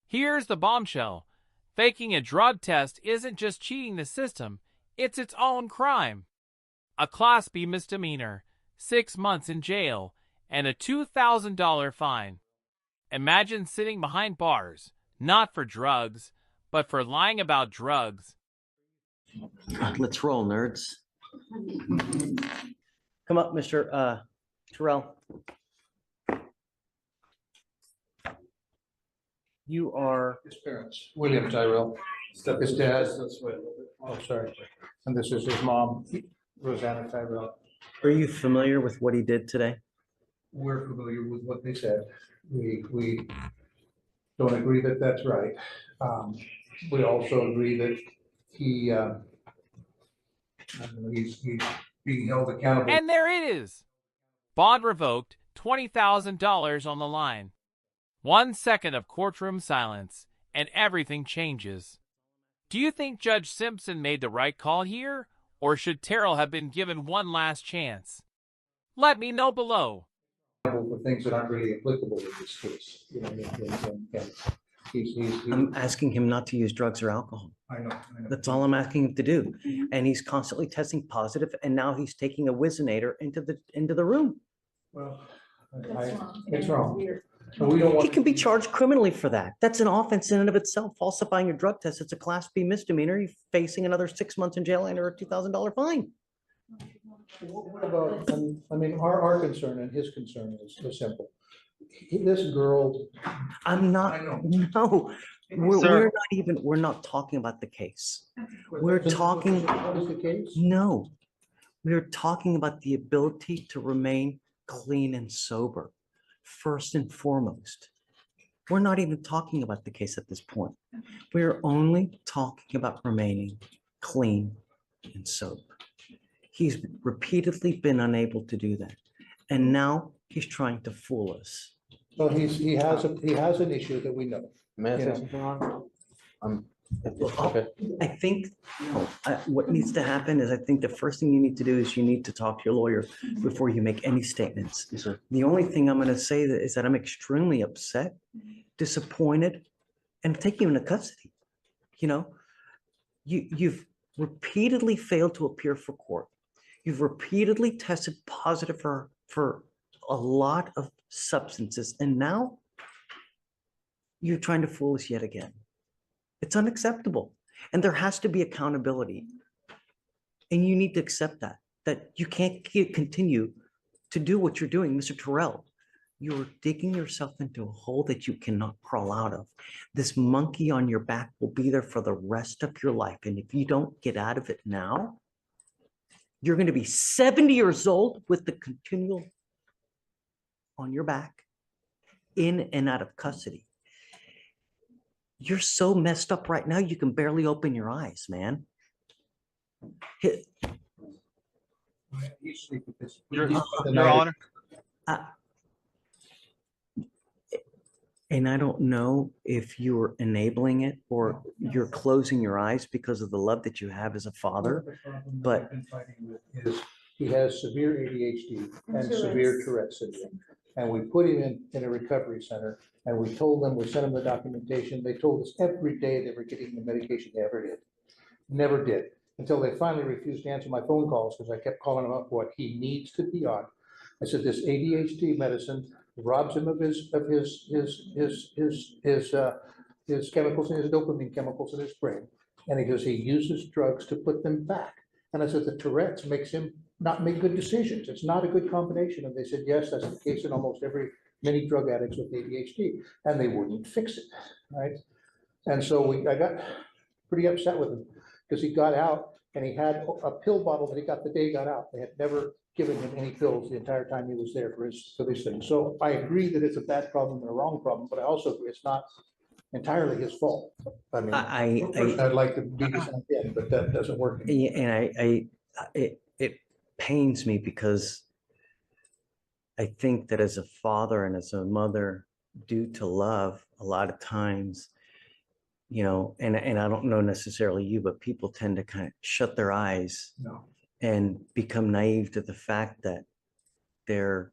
Here's the bombshell. Faking a drug test isn't just cheating the system, it's its own crime. A Class B misdemeanor, 6 months in jail, and a $2,000 fine. Imagine sitting behind bars, not for drugs, but for lying about drugs. Let's roll, nerds. Come up, Mr. Terrell. You are His parents, William Tyrell. His dad. Oh, sorry. And this is his mom, Rosanna Tyrell. Are you familiar with what he did today? We're familiar with what they said. We don't agree that that's right. We also agree that he's being held accountable. And there it is. Bond revoked, $20,000 on the line. 1 second of courtroom silence, and everything changes. Do you think Judge Simpson made the right call here, or should Terrell have been given one last chance? Let me know below. For things that aren't really applicable in this case. I'm asking him not to use drugs or alcohol. I know. That's all I'm asking him to do. And he's constantly testing positive, and now he's taking a Whizzinator into the room. Well, it's wrong. And we don't He want. can be charged criminally for that. That's an offense in and of itself. Falsifying your drug test, it's a Class B misdemeanor. You're facing another 6 months in jail and or a $2,000 fine. What about, our concern and his concern is simple. This girl. I'm not, I know. no, we're not talking about the case. We're talking, What is the case? no, we're talking about the ability to remain clean and sober, first and foremost. We're not even talking about the case at this point. We're only talking about remaining clean and sober. He's repeatedly been unable to do that. And now he's trying to fool us. Well, he has an issue that we know. May I You say know. something, Ron? Well, Okay. I think what needs to happen is I think the first thing you need to do is you need to talk to your lawyer before you make any statements. Yes, sir. The only thing I'm going to say is that I'm extremely upset, disappointed, and taking you into custody. You know, you've repeatedly failed to appear for court. You've repeatedly tested positive for a lot of substances, and now you're trying to fool us yet again. It's unacceptable, and there has to be accountability. And you need to accept that you can't continue to do what you're doing, Mr. Terrell. You're digging yourself into a hole that you cannot crawl out of. This monkey on your back will be there for the rest of your life. And if you don't get out of it now, you're going to be 70 years old with the continual on your back, in and out of custody. You're so messed up right now, you can barely open your eyes, man. Your Honor. And I don't know if you're enabling it or you're closing your eyes because of the love that you have as a father. But- He has severe ADHD and severe Tourette syndrome. And we put him in a recovery center, and we told them, we sent them the documentation. They told us every day they were getting the medication they ever did. Never did, until they finally refused to answer my phone calls because I kept calling him up what he needs to be on. I said, this ADHD medicine robs him of his chemicals and his dopamine chemicals in his brain. And he goes, he uses drugs to put them back. And I said, the Tourette's makes him not make good decisions. It's not a good combination. And they said, yes, that's the case in almost many drug addicts with ADHD, and they wouldn't fix it, right? And so I got pretty upset with him because he got out and he had a pill bottle that he got the day he got out. They had never given him any pills the entire time he was there for these things. So I agree that it's a bad problem and a wrong problem, but I also agree it's not entirely his fault. I mean, I'd like to beat his head, but that doesn't work. And it pains me because I think that as a father and as a mother, due to love, a lot of times, you know, and I don't know necessarily you, but people tend to kind of shut their eyes and become naive to the fact that they're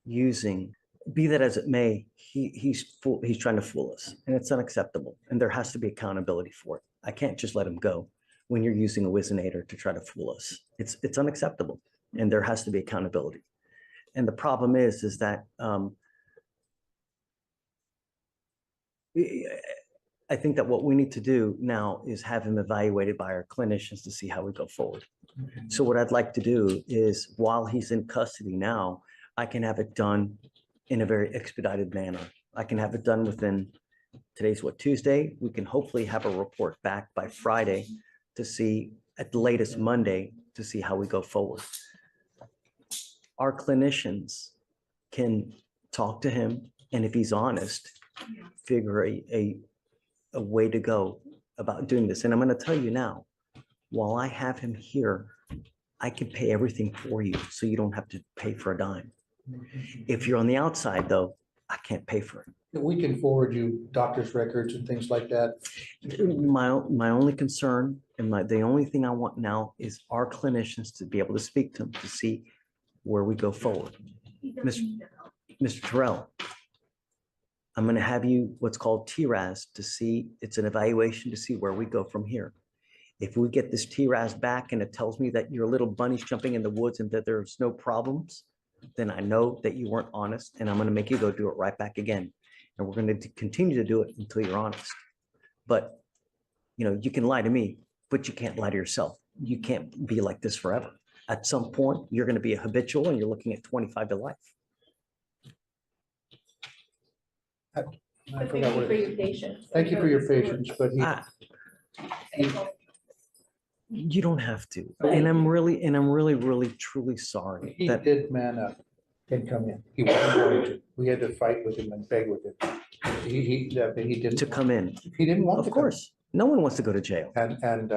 using be that as it may, he's trying to fool us, and it's unacceptable. And there has to be accountability for it. I can't just let him go when you're using a Whizzinator to try to fool us. It's unacceptable, and there has to be accountability. And the problem is that I think that what we need to do now is have him evaluated by our clinicians to see how we go forward. So what I'd like to do is, while he's in custody now, I can have it done in a very expedited manner. I can have it done within, today's what, Tuesday? We can hopefully have a report back by Friday to see, at the latest Monday, to see how we go forward. Our clinicians can talk to him, and if he's honest, figure a way to go about doing this. And I'm going to tell you now, while I have him here, I can pay everything for you, so you don't have to pay for a dime. If you're on the outside, though, I can't pay for it. We can forward you doctor's records and things like that. My only concern and the only thing I want now is our clinicians to be able to speak to him to see where we go forward. Mr. Terrell, I'm going to have you what's called TRAS to see, it's an evaluation to see where we go from here. If we get this TRAS back and it tells me that your little bunny's jumping in the woods and that there's no problems, then I know that you weren't honest, and I'm going to make you go do it right back again. And we're going to continue to do it until you're honest. But, you can lie to me, but you can't lie to yourself. You can't be like this forever. At some point, you're going to be a habitual and you're looking at 25 to life. I But forgot thank what you for it is. your patience. Thank you for your patience, but You don't have to. And I'm really, truly sorry he that did man up and come in. He wasn't going to. We had to fight with him and beg with him. He didn't. to come in. He didn't want to. Of course, no one wants to go to jail. And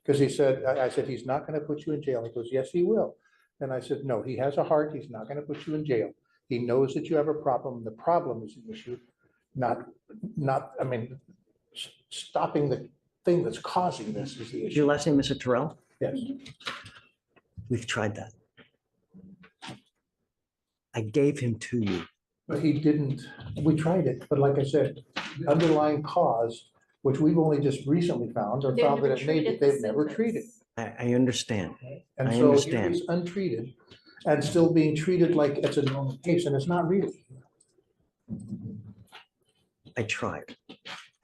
because he said, I said, he's not going to put you in jail. He goes, yes, he will. And I said, no, he has a heart. He's not going to put you in jail. He knows that you have a problem. The problem is the issue, stopping the thing that's causing this is the Your issue. last name, Mr. Terrell? Yes. We've tried that. I gave him to you. But he didn't, we tried it, but like I said, the underlying cause, which we've only just recently found, or They've found that never it may be, treated the they've never symptoms. treated. I understand. And I so here understand. he's untreated and still being treated like it's a normal case, and it's not really. I tried.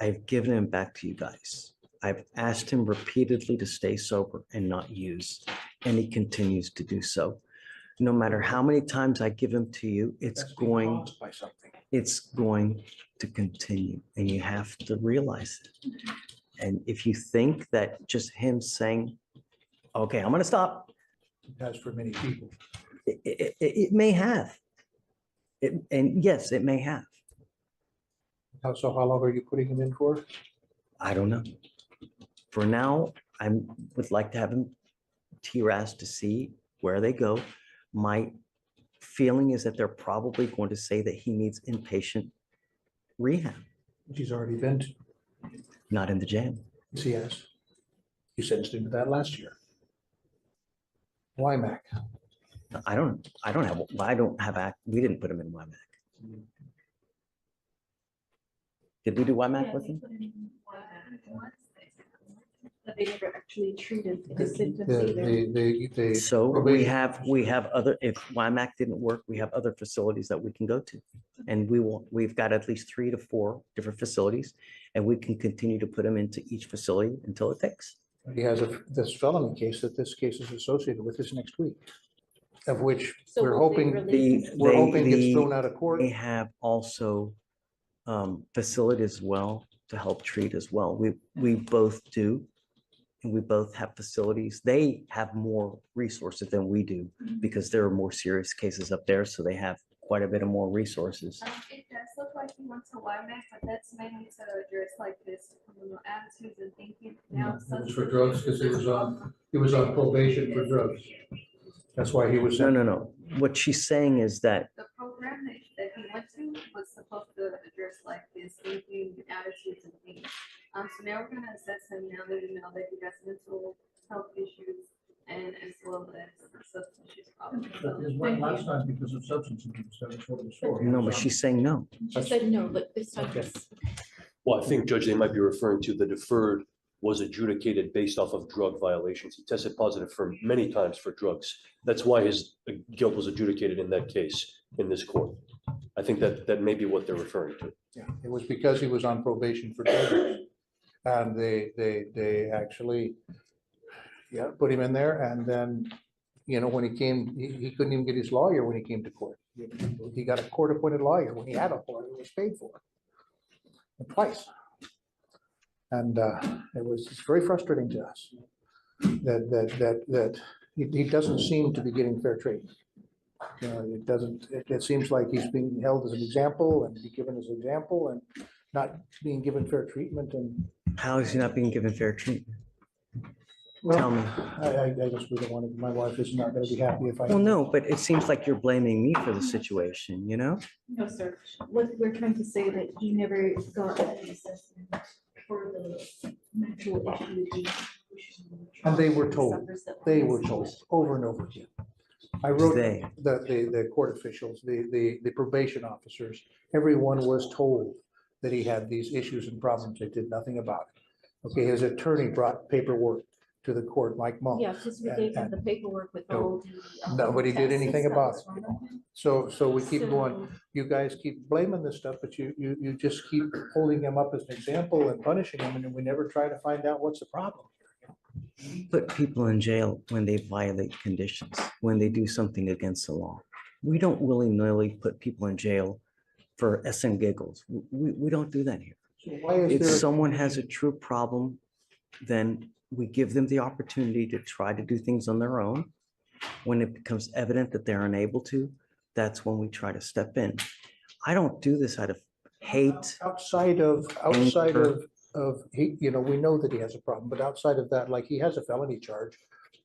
I've given him back to you guys. I've asked him repeatedly to stay sober and not use, and he continues to do so. No matter how many times I give him to you, it's That's being going caused by something. to continue, and you have to realize it. And if you think that just him saying, okay, I'm going to stop, It has for many people. it may have. And yes, it may have. So how long are you putting him in for? I don't know. For now, I would like to have him TRAS to see where they go. My feeling is that they're probably going to say that he needs inpatient rehab, He's already been to. not in the jail. Yes, he has. You sentenced him to that last year. WIMAC. We didn't put him in WIMAC. Did we do WIMAC with him? But they never actually treated the symptoms either. So probation we have other, if WIMAC didn't work, we have other facilities that we can go to. And we've got at least 3 to 4 different facilities, and we can continue to put them into each facility until it takes. He has this felony case that this case is associated with this next week, of which So we're will they hoping, release him? we're hoping gets thrown out of court. They have also facilities as well to help treat as well. We both do. And we both have facilities. They have more resources than we do because there are more serious cases up there. So they have quite a bit of more resources. It does look like he went to WIMAC, but that's mainly to address like this criminal attitudes and thinking. Now, It was for drugs because he was on probation for drugs. That's why he was. No. What she's saying is that the program that he went to was supposed to address like this thinking, attitudes, and things. So now we're gonna assess him now that we know that he has mental health issues and as well as substance use problems. But his So, went thank last you. time because of substance abuse. That was what it was for. No, but she's saying no. She said no, but this time Okay. it's Well, I think, Judge, they might be referring to the deferred was adjudicated based off of drug violations. He tested positive for many times for drugs. That's why his guilt was adjudicated in that case in this court. I think that may be what they're referring to. Yeah, it was because he was on probation for drug use. And they actually, yeah, put him in there, and then, you know, when he came, he couldn't even get his lawyer when he came to court. He got a court-appointed lawyer when he had a lawyer, it was paid for. Twice. And it was very frustrating to us that he doesn't seem to be getting fair treatment. You know, it doesn't, it seems like he's being held as an example and be given as an example and not being given fair treatment. And How is he not being given fair treatment? well, Tell me. I just really wanted, my wife is not gonna be happy if I. Well, no, but it seems like you're blaming me for the situation, you know? no, sir. What we're trying to say that he never got an assessment for the mental issue. And they were told, over and over again. I wrote They. the court officials, the probation officers, everyone was told that he had these issues and problems. They did nothing about it. Okay, his attorney brought paperwork to the court, Mike Monk. Yeah, just we gave him the paperwork with all the. Nobody did anything tests about that it. was wrong with him. So we keep going, So- you guys keep blaming this stuff, but you just keep holding him up as an example and punishing him, and then we never try to find out what's the problem. Put people in jail when they violate conditions, when they do something against the law. We don't willy-nilly put people in jail for S and giggles. We don't do that here. So why is If there? someone has a true problem, then we give them the opportunity to try to do things on their own. When it becomes evident that they're unable to, that's when we try to step in. I don't do this out of hate. Outside of, he, you know, we know that he has a problem, but outside of that, like he has a felony charge,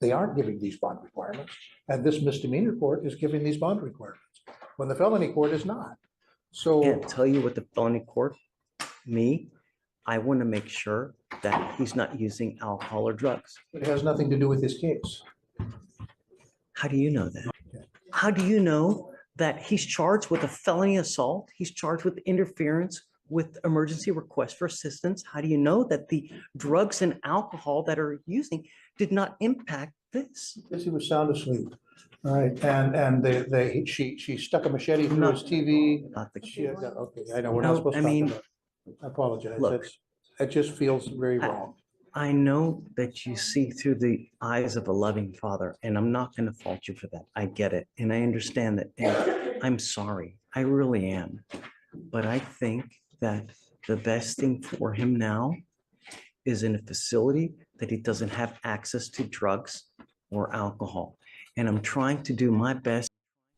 they aren't giving these bond requirements. And this misdemeanor court is giving these bond requirements, when the felony court is not. So, Can't tell you what the felony court, I want to make sure that he's not using alcohol or drugs. it has nothing to do with this case. How do you know that? How do you know that he's charged with a felony assault? He's charged with interference with emergency request for assistance. How do you know that the drugs and alcohol that are using did not impact this? Because he was sound asleep. All right, and she stuck a machete through his TV. Not the She, okay, I know, we're No, not supposed I to talk mean, about it. I apologize. look. That just feels very I- wrong. I know that you see through the eyes of a loving father, and I'm not going to fault you for that. I get it. And I understand that. And I'm sorry. I really am. But I think that the best thing for him now is in a facility that he doesn't have access to drugs or alcohol. And I'm trying to do my best.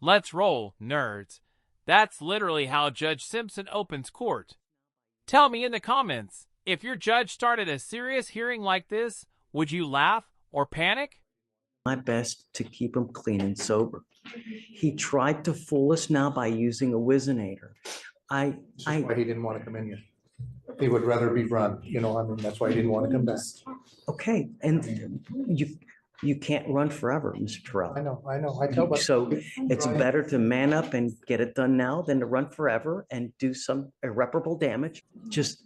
Let's roll, nerds. That's literally how Judge Simpson opens court. Tell me in the comments, if your judge started a serious hearing like this, would you laugh or panic? My best to keep him clean and sober. He tried to fool us now by using a Whizzinator. This is why he didn't want to come in here. He would rather be run, you know, I mean, that's why he didn't want to come back. Okay, and you can't run forever, Mr. Terrell. I know, I tell, but. So it's better to man up and get it done now than to run forever and do some irreparable damage. Just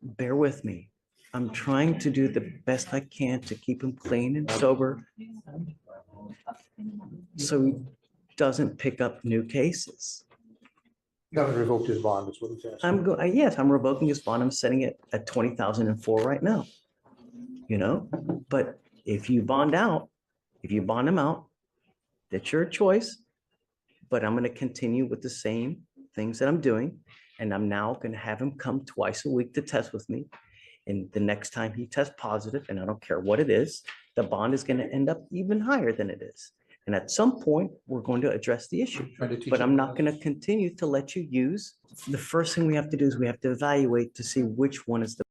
bear with me. I'm trying to do the best I can to keep him clean and sober so he doesn't pick up new cases. You haven't revoked his bond, is what he's asking. Yes, I'm revoking his bond. I'm setting it at 20,004 right now. You know, but if you bond him out, that's your choice. But I'm going to continue with the same things that I'm doing. And I'm now going to have him come twice a week to test with me. And the next time he tests positive, and I don't care what it is, the bond is going to end up even higher than it is. And at some point, we're going to address the issue. Trying to teach But him I'm not going to continue to let you use. The first thing we have to do is we have to evaluate to see which one is the